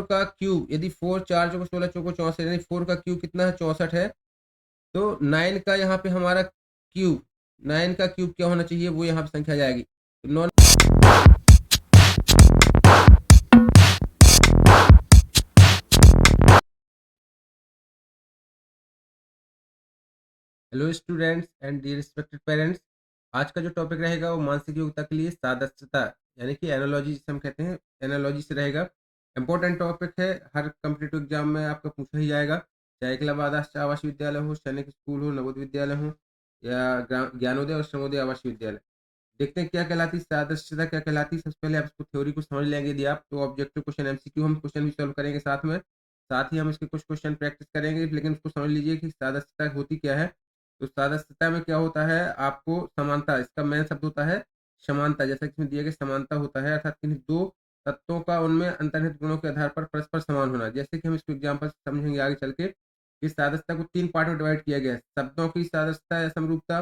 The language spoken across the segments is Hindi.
का क्यूब, यदि 4 4 चौको 16 चौको 64, यानी 4 का क्यूब कितना है 64 है। तो 9 का यहाँ पे हमारा क्यूब, 9 का क्यूब क्या होना चाहिए, वो यहाँ पे संख्या जाएगी। तो 9। Hello students and dear respected parents, आज का जो टॉपिक रहेगा वो मानसिक योग्यता के लिए सादस्यता, यानी कि एनालॉजी जिसे हम कहते हैं, एनालॉजी से रहेगा। इंपॉर्टेंट टॉपिक है, हर कम्पिटिटिव एग्जाम में आपका पूछा ही जाएगा, चाहे एकलव्य आदर्श आवासीय विद्यालय हो, सैनिक स्कूल हो, नवोदय विद्यालय हो, या ज्ञानोदय और श्रमोदय आवासीय विद्यालय। देखते हैं क्या कहलाती है सादस्यता, क्या कहलाती है। सबसे पहले आप इसको थ्योरी को समझ लेंगे यदि आप, तो ऑब्जेक्टिव क्वेश्चन एमसीक्यू हम क्वेश्चन भी सॉल्व करेंगे साथ ही हम इसके कुछ क्वेश्चन प्रैक्टिस करेंगे, लेकिन उसको समझ लीजिए कि सादस्यता होती क्या है। तो सादस्यता में क्या होता है, आपको समानता, इसका मेन शब्द होता है समानता, जैसा कि इसमें दिया गया समानता होता है, अर्थात किन्हीं दो तत्वों का उनमें अंतर्निहित गुणों के आधार पर परस्पर समान होना। जैसे कि हम इसको एग्जाम्पल से समझेंगे आगे चल के। इस सादस्यता को 3 पार्ट में डिवाइड किया गया है: शब्दों की सादस्यता या समरूपता,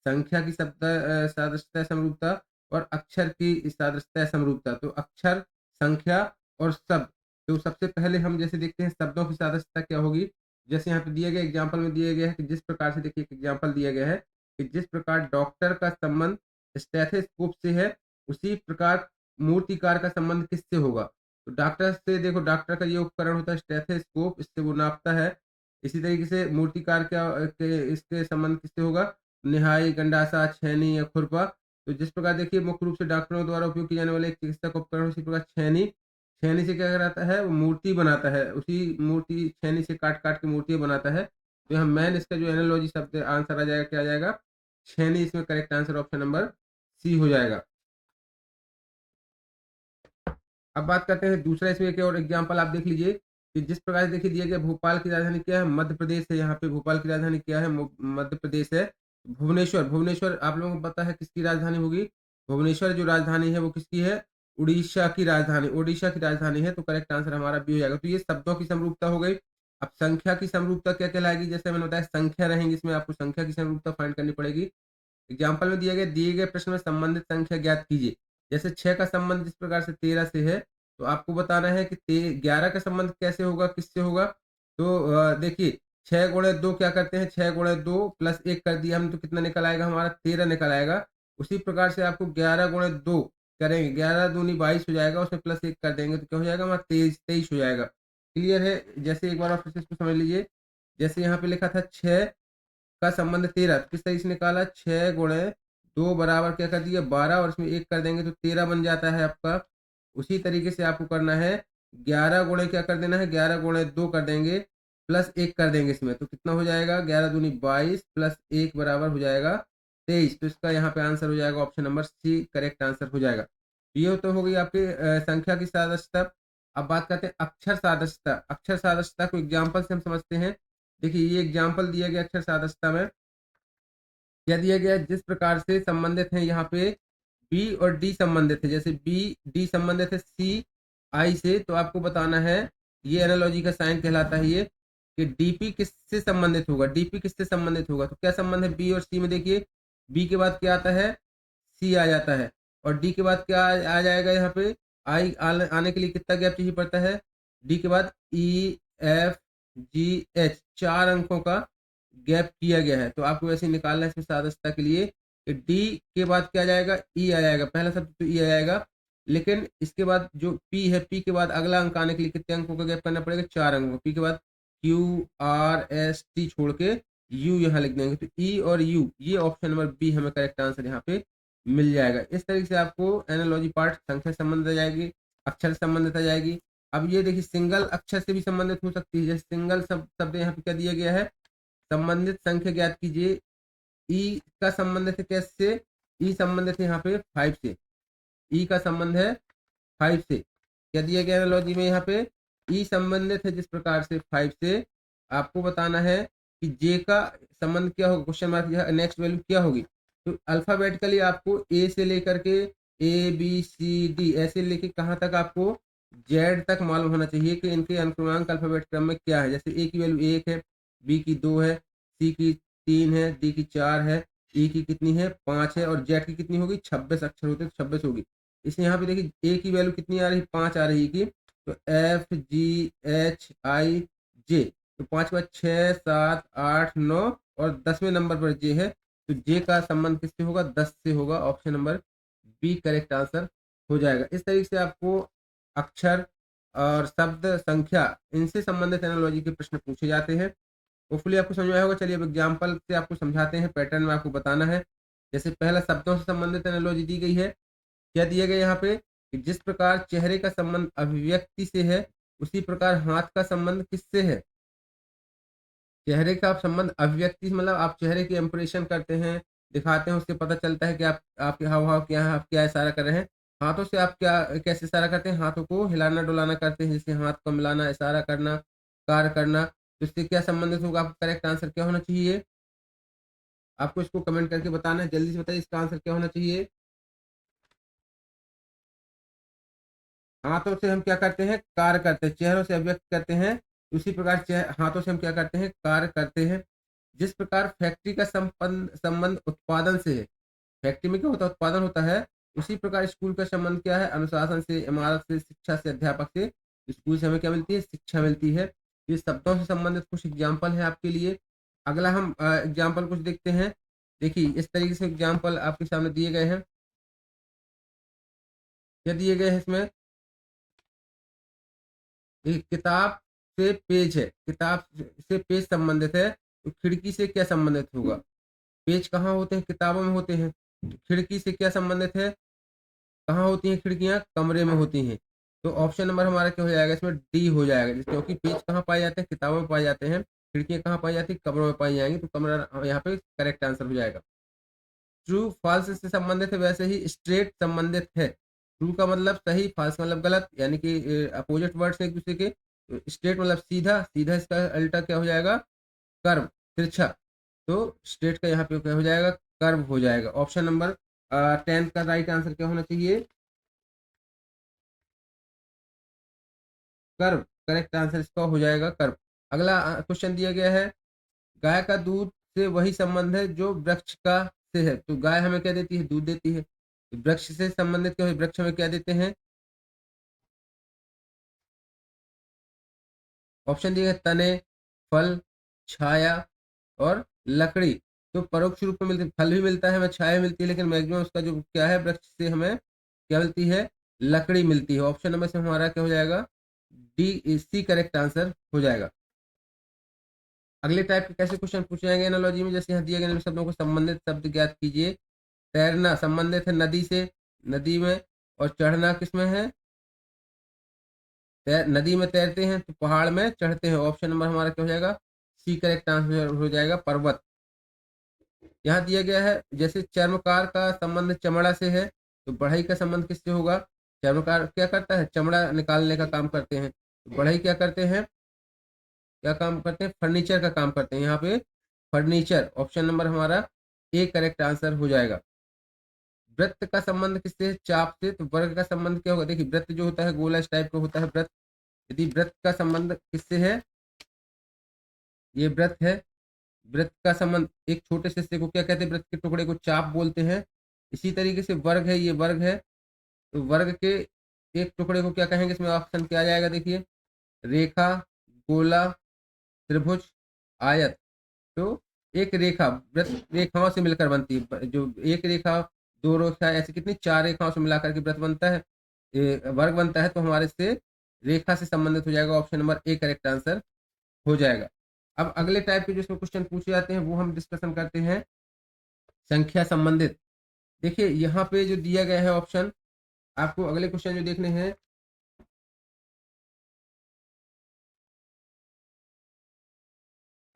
संख्या की सादृश्यता या समरूपता, और अक्षर की सादृश्यता या समरूपता। तो अक्षर, संख्या और शब्द। तो सबसे पहले हम जैसे देखते हैं शब्दों की सादृश्यता क्या होगी। जैसे यहाँ पे दिए गए एग्जाम्पल में दिया गया है कि जिस प्रकार से, देखिए एक एग्जाम्पल दिया गया है कि जिस प्रकार डॉक्टर का संबंध स्टेथोस्कोप से है, उसी प्रकार मूर्तिकार का संबंध किससे होगा। तो डॉक्टर से, देखो डॉक्टर का ये उपकरण होता है स्टेथोस्कोप, इससे वो नापता है। इसी तरीके से मूर्तिकार इसके संबंध किससे होगा, निहाई, गंडासा, छेनी या खुरपा। तो जिस प्रकार देखिए मुख्य रूप से डॉक्टरों द्वारा उपयोग किए जाने वाले एक चिकित्सा उपकरण, उसी प्रकार छेनी, छेनी से क्या कराता है, वो मूर्ति बनाता है, उसी मूर्ति छेनी से काट काट के मूर्तियां बनाता है। तो यहाँ मैन इसका जो एनालॉजी शब्द आंसर आ जाएगा, क्या आ जाएगा, छेनी। इसमें correct answer option number C हो जाएगा। अब बात करते हैं दूसरा, इसमें एक और एग्जाम्पल आप देख लीजिए कि जिस प्रकार से देखिए दिया गया भोपाल की राजधानी क्या है, मध्य प्रदेश है। यहाँ पे भोपाल की राजधानी क्या है, मध्य प्रदेश है। भुवनेश्वर, भुवनेश्वर आप लोगों को पता है किसकी राजधानी होगी। भुवनेश्वर जो राजधानी है वो किसकी है, उड़ीसा की राजधानी, उड़ीसा की राजधानी है। तो करेक्ट आंसर हमारा बी हो जाएगा। तो ये शब्दों की समरूपता हो गई। अब संख्या की समरूपता क्या कहलाएगी, जैसे मैंने बताया संख्या रहेंगी, इसमें आपको संख्या की समरूपता फाइंड करनी पड़ेगी। एग्जाम्पल में दिए गए प्रश्न में संबंधित संख्या ज्ञात कीजिए। जैसे 6 का संबंध जिस प्रकार से 13 से है, तो आपको बताना है कि 11 का संबंध कैसे होगा, किससे होगा। तो देखिए 6 गुणे 2 क्या करते हैं, 6 गुणे 2 प्लस 1 कर दिया हम, तो कितना निकल आएगा हमारा, 13 निकल आएगा। उसी प्रकार से आपको 11 गुणे 2 करेंगे, 11 दूनी 22 हो जाएगा, उसमें प्लस 1 कर देंगे तो क्या हो जाएगा हमारा 23 हो जाएगा। क्लियर है। जैसे एक बार आप फिर से इसको समझ लीजिए। जैसे यहाँ पे लिखा था 6 का संबंध 13, तो किस तरीके से निकाला, 6 गुणे 2 बराबर क्या कर दिया 12, और इसमें 1 कर देंगे तो 13 बन जाता है आपका। उसी तरीके से आपको करना है, 11 गुणे क्या कर देना है, 11 गुणे 2 कर देंगे, प्लस 1 कर देंगे इसमें, तो कितना हो जाएगा, 11 दूनी 22 प्लस 1 बराबर हो जाएगा 23। तो इसका यहाँ पे आंसर हो जाएगा option number C, correct answer हो जाएगा। ये तो हो गई आपकी संख्या की सादृश्यता। अब बात करते हैं अक्षर सादृश्यता। अक्षर सादृश्यता को एग्जाम्पल से हम समझते हैं। देखिए ये एग्जाम्पल दिया गया अक्षर सादृश्यता में क्या दिया गया है, जिस प्रकार से संबंधित है यहाँ पे बी और डी संबंधित है, जैसे बी डी संबंधित है सी आई से, तो आपको बताना है, ये एनालॉजी का साइन कहलाता है ये, कि डीपी किससे संबंधित होगा, डीपी किससे संबंधित होगा। तो क्या संबंध है बी और सी में, देखिए बी के बाद क्या आता है, सी आ जाता है, और डी के बाद क्या आ जाएगा, यहाँ पे आई आने के लिए कितना गैप चाहिए पड़ता है, डी के बाद ई एफ जी एच, 4 अंकों का गैप किया गया है। तो आपको वैसे निकालना है इसमें सादस्यता के लिए कि डी के बाद क्या जाएगा, ई आ जाएगा, पहला शब्द तो ई आ जाएगा, लेकिन इसके बाद जो पी है, पी के बाद अगला अंक आने के लिए कितने अंकों का गैप करना पड़ेगा, 4 अंकों। पी के बाद क्यू आर एस टी छोड़ के यू यहाँ लिख देंगे, तो ई और यू, ये ऑप्शन नंबर बी हमें करेक्ट आंसर यहाँ पे मिल जाएगा। इस तरीके से आपको एनालॉजी पार्ट संख्या संबंधित आ जाएगी, अक्षर संबंधित आ जाएगी। अब ये देखिए सिंगल अक्षर से भी संबंधित हो सकती है, जैसे सिंगल शब्द यहाँ पे क्या दिया गया है, संबंधित संख्या ज्ञात कीजिए। ई का संबंध है कैसे, ई संबंधित है यहाँ पे 5 से, ई का संबंध है 5 से। क्या दिया गया एनालॉजी में, यहाँ पे ई संबंधित है जिस प्रकार से 5 से, आपको बताना है कि जे का संबंध क्या होगा, क्वेश्चन मार्क नेक्स्ट वैल्यू क्या होगी। तो अल्फाबेटिकली आपको ए से लेकर के ए बी सी डी ऐसे लेके कहाँ तक आपको जेड तक मालूम होना चाहिए कि इनके अनुक्रमांक अल्फाबेट क्रम में क्या है। जैसे ए की वैल्यू 1 है, बी की 2 है, सी की 3 है, डी की 4 है, ई की कितनी है 5 है, और जेड की कितनी होगी 26 अक्षर होते हैं, 26 होगी। इसलिए यहाँ पे देखिए ए की वैल्यू कितनी आ रही है, 5 आ रही है की, तो FGHIJ, तो 5 6 7 8 9 और 10वें नंबर पर जे है, तो जे का संबंध किससे होगा? 10 से होगा। Option number B correct answer हो जाएगा। इस तरीके से आपको अक्षर और शब्द संख्या इनसे संबंधित एनालॉजी के प्रश्न पूछे जाते हैं। होपफुली आपको समझ में आया होगा। चलिए अब एग्जाम्पल से आपको समझाते हैं, पैटर्न में आपको बताना है। जैसे पहला शब्दों से संबंधित एनालॉजी दी गई है। क्या दिया गया यहाँ पे कि जिस प्रकार चेहरे का संबंध अभिव्यक्ति से है, उसी प्रकार हाथ का संबंध किससे है? चेहरे का संबंध अभिव्यक्ति से मतलब आप चेहरे की इंप्रेशन करते हैं, दिखाते हैं, उससे पता चलता है कि आप आपके हाव भाव क्या है, आप क्या इशारा कर रहे हैं। हाथों से आप क्या कैसे इशारा करते हैं? हाथों को हिलाना डुलाना करते हैं, जैसे हाथ को मिलाना, इशारा करना, कार्य करना। तो इससे क्या संबंधित होगा? आपका करेक्ट आंसर क्या होना चाहिए? आपको इसको कमेंट करके बताना है। जल्दी से बताइए इसका आंसर क्या होना चाहिए। हाथों से हम क्या करते हैं? कार्य करते हैं। चेहरों से अभिव्यक्त करते हैं, उसी प्रकार हाथों से हम क्या करते हैं? कार्य करते हैं। जिस प्रकार फैक्ट्री का संबंध संबंध उत्पादन से है, फैक्ट्री में क्या होता है? उत्पादन होता है। उसी प्रकार स्कूल का संबंध क्या है? अनुशासन से, इमारत से, शिक्षा से, अध्यापक से। स्कूल से हमें क्या मिलती है? शिक्षा मिलती है। ये शब्दों से संबंधित कुछ एग्जाम्पल है आपके लिए। अगला हम एग्जाम्पल कुछ देखते हैं। देखिए इस तरीके से एग्जाम्पल आपके सामने दिए गए हैं। क्या दिए गए हैं इसमें? एक किताब से पेज है, किताब से पेज संबंधित है, तो खिड़की से क्या संबंधित होगा? पेज कहाँ होते हैं? किताबों में होते हैं। तो खिड़की से क्या संबंधित है? कहाँ होती हैं खिड़कियाँ? कमरे में होती हैं। तो ऑप्शन नंबर हमारा क्या हो जाएगा? इसमें डी हो जाएगा, क्योंकि पेज कहाँ पाए जाते हैं? किताबों में पाए जाते हैं। खिड़कियाँ कहाँ पाई जाती हैं? कमरों में पाई जाएंगी। तो कमरा यहाँ पे करेक्ट आंसर हो जाएगा। ट्रू फॉल्स से संबंधित है, वैसे ही स्ट्रेट संबंधित है। ट्रू का मतलब सही, फॉल्स मतलब गलत, यानी कि अपोजिट वर्ड्स एक दूसरे के। स्ट्रेट मतलब सीधा, सीधा इसका अल्टा क्या हो जाएगा? कर्व, तिरछा। तो स्ट्रेट का यहाँ पे क्या हो जाएगा? कर्व हो जाएगा। ऑप्शन नंबर 10 का राइट आंसर क्या होना चाहिए? कर्व करेक्ट आंसर इसका हो जाएगा, कर्व। अगला क्वेश्चन दिया गया है, गाय का दूध से वही संबंध है जो वृक्ष का से है। तो गाय हमें क्या देती है? दूध देती है। तो वृक्ष से संबंधित क्या है? वृक्ष हमें क्या देते हैं? ऑप्शन दिए गए तने, फल, छाया और लकड़ी। तो परोक्ष रूप में मिलती, फल भी मिलता है हमें, छाया मिलती है, लेकिन मैक्सिमम उसका जो क्या है, वृक्ष से हमें क्या मिलती है? लकड़ी मिलती है। ऑप्शन नंबर से हमारा क्या हो जाएगा? डी सी करेक्ट आंसर हो जाएगा। अगले टाइप के कैसे क्वेश्चन पूछे जाएंगे एनालॉजी में? जैसे यहाँ दिए गए शब्दों को संबंधित शब्द ज्ञात कीजिए। तैरना संबंधित है नदी से, नदी में। और चढ़ना किसमें है? नदी में तैरते हैं, तो पहाड़ में चढ़ते हैं। ऑप्शन नंबर हमारा क्या हो जाएगा? सी करेक्ट आंसर हो जाएगा, पर्वत। यहाँ दिया गया है, जैसे चर्मकार का संबंध चमड़ा से है, तो बढ़ई का संबंध किससे होगा? चर्मकार क्या करता है? चमड़ा निकालने का काम करते हैं। तो बढ़ई क्या करते हैं? क्या काम करते हैं? फर्नीचर का काम करते हैं। यहाँ पे फर्नीचर, ऑप्शन नंबर हमारा ए करेक्ट आंसर हो जाएगा। वृत्त का संबंध किससे है? चाप से। तो वर्ग का संबंध क्या होगा? देखिए वृत्त जो होता है गोला इस टाइप का होता है वृत्त। यदि वृत्त का संबंध किससे है? ये वृत्त है। वृत्त का संबंध एक छोटे से हिस्से को क्या कहते हैं? वृत्त के टुकड़े को चाप बोलते हैं। इसी तरीके से वर्ग है, ये वर्ग है। तो वर्ग के एक टुकड़े को क्या कहेंगे? इसमें ऑप्शन क्या आ जाएगा? देखिए रेखा, गोला, त्रिभुज, आयत। तो एक रेखा वृत्त रेखाओं से मिलकर बनती है। जो एक रेखा, दो रेखा, ऐसे कितनी 4 रेखाओं से मिलाकर के वृत्त बनता है, वर्ग बनता है। तो हमारे से रेखा से संबंधित हो जाएगा। Option number A correct answer हो जाएगा। अब अगले टाइप के जिसमें क्वेश्चन पूछे जाते हैं वो हम डिस्कशन करते हैं, संख्या संबंधित। देखिए यहाँ पे जो दिया गया है ऑप्शन, आपको अगले क्वेश्चन जो देखने हैं,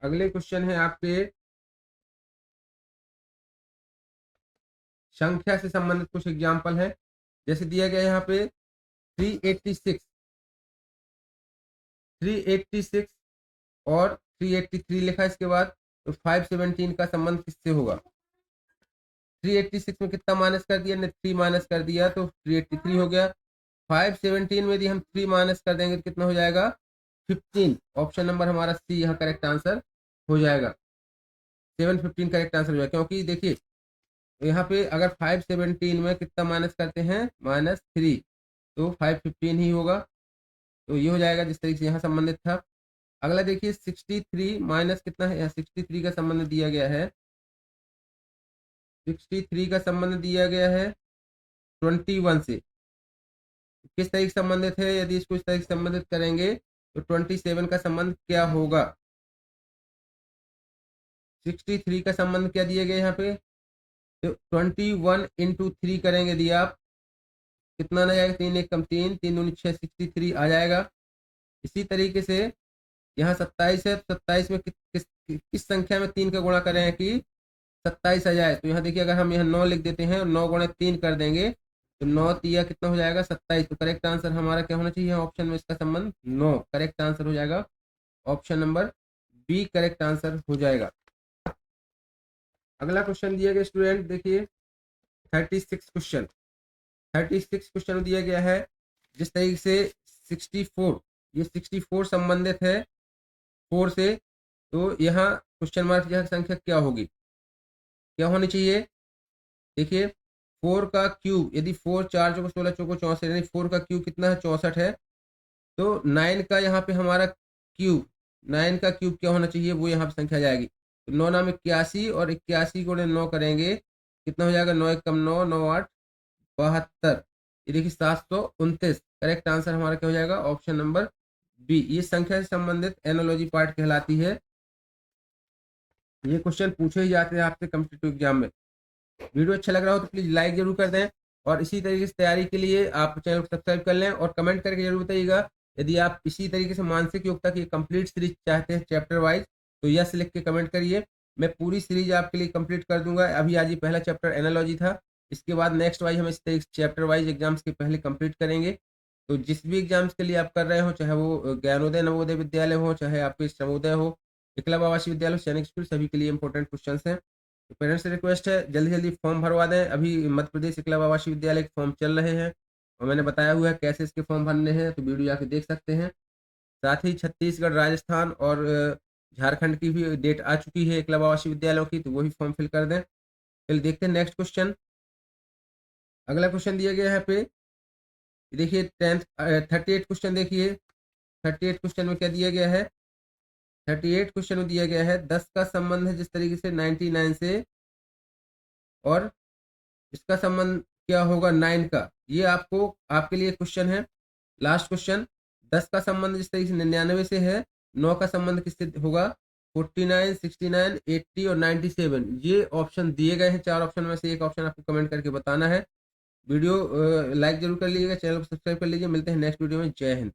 अगले क्वेश्चन है आपके संख्या से संबंधित कुछ एग्जाम्पल है। जैसे दिया गया है यहाँ पे 386, 386 और 383 लिखा है इसके बाद। तो 517 का संबंध किससे होगा? 386 में कितना माइनस कर दिया ने? 3 माइनस कर दिया, तो 383 हो गया। 517 में यदि हम 3 माइनस कर देंगे तो कितना हो जाएगा? 15। ऑप्शन नंबर हमारा सी यहाँ करेक्ट आंसर हो जाएगा। 715 करेक्ट आंसर हो जाएगा, क्योंकि देखिए यहाँ पे अगर 517 में कितना माइनस करते हैं? -3, तो 515 ही होगा। तो ये हो जाएगा जिस तरीके से यहाँ संबंधित था। अगला देखिए 63 माइनस कितना है, यहाँ 63 का संबंध दिया गया है, 63 का संबंध दिया गया है 21 से। किस तरीके से संबंधित है, यदि इसको इस तरीके से संबंधित करेंगे तो 27 का संबंध क्या होगा। 63 का संबंध क्या दिया गया यहाँ पे, तो 21 इंटू 3 करेंगे यदि आप, कितना आ जाएगा, 3 1 कम 3, 3 दूनी 6, 63 आ जाएगा। इसी तरीके से यहाँ 27 है, 27 में किस संख्या में 3 का गुणा करें कि 27 आ जाए। तो यहाँ देखिए अगर हम यहाँ 9 लिख देते हैं और 9 गुणा 3 कर देंगे तो 9 तिया कितना हो जाएगा 27। तो करेक्ट आंसर हमारा क्या होना चाहिए ऑप्शन में, इसका संबंध 9, करेक्ट आंसर हो जाएगा option number B, correct answer हो जाएगा। अगला क्वेश्चन दिया गया स्टूडेंट, देखिए 36 क्वेश्चन, 36 क्वेश्चन दिया गया है जिस तरीके से 64, ये 64 संबंधित है 4 से, तो यहाँ क्वेश्चन मार्क की संख्या क्या होगी, क्या होनी चाहिए। देखिए 4 का क्यूब, यदि 4 4 चौको 16 चौको 64, यानी 4 का क्यूब कितना है 64 है। तो 9 का यहाँ पे हमारा क्यूब, 9 का क्यूब क्या होना चाहिए, वो यहाँ पे संख्या जाएगी। तो 9 नाम 81 और 81 को 9 करेंगे कितना हो जाएगा, 9 1 कम 9, 9 8 72, ये देखिए 729, करेक्ट आंसर हमारा क्या हो जाएगा ऑप्शन नंबर बी। ये संख्या से संबंधित एनालॉजी पार्ट कहलाती है। ये क्वेश्चन पूछे ही जाते हैं आपसे कॉम्पिटिटिव एग्जाम में। वीडियो अच्छा लग रहा हो तो प्लीज लाइक जरूर कर दें, और इसी तरीके से तैयारी के लिए आप चैनल को सब्सक्राइब कर लें और कमेंट करके जरूर बताइएगा यदि आप इसी तरीके से मानसिक योग्यता की कंप्लीट सीरीज चाहते हैं चैप्टर वाइज, तो यस लिख के कमेंट करिए, मैं पूरी सीरीज आपके लिए कंप्लीट कर दूंगा। अभी आज ये पहला चैप्टर एनालॉजी था, इसके बाद नेक्स्ट वाइज हम इस तरीके से चैप्टर वाइज एग्जाम्स के पहले कंप्लीट करेंगे। तो जिस भी एग्जाम्स के लिए आप कर रहे हो, चाहे वो ज्ञानोदय नवोदय विद्यालय हो, चाहे आपके श्रमोदय हो, एकलव्य आवासीय विद्यालय, सैनिक स्कूल, सभी के लिए इंपॉर्टेंट क्वेश्चन हैं। तो पेरेंट्स से रिक्वेस्ट है जल्दी जल्दी फॉर्म भरवा दें। अभी मध्य प्रदेश एकलव्य आवासीय विद्यालय के फॉर्म चल रहे हैं और मैंने बताया हुआ है कैसे इसके फॉर्म भरने हैं, तो वीडियो जाके देख सकते हैं। साथ ही छत्तीसगढ़, राजस्थान और झारखंड की भी डेट आ चुकी है एकलव्य आवासीय विद्यालयों की, तो वो भी फॉर्म फिल कर दें। चलिए देखते हैं नेक्स्ट क्वेश्चन। अगला क्वेश्चन दिया गया है पे, देखिए 38 क्वेश्चन, देखिए 38 क्वेश्चन में क्या दिया गया है, 38 क्वेश्चन में दिया गया है 10 का संबंध है जिस तरीके से 99 से, और इसका संबंध क्या होगा 9 का। ये आपको आपके लिए क्वेश्चन है, लास्ट क्वेश्चन। 10 का संबंध जिस तरीके से 99 से है, 9 का संबंध किससे होगा, 49, 69, 80 और 97। ये ऑप्शन दिए गए हैं, 4 ऑप्शन में से एक ऑप्शन आपको कमेंट करके बताना है। वीडियो लाइक जरूर कर लीजिएगा, चैनल को सब्सक्राइब कर लीजिए। मिलते हैं नेक्स्ट वीडियो में। जय हिंद।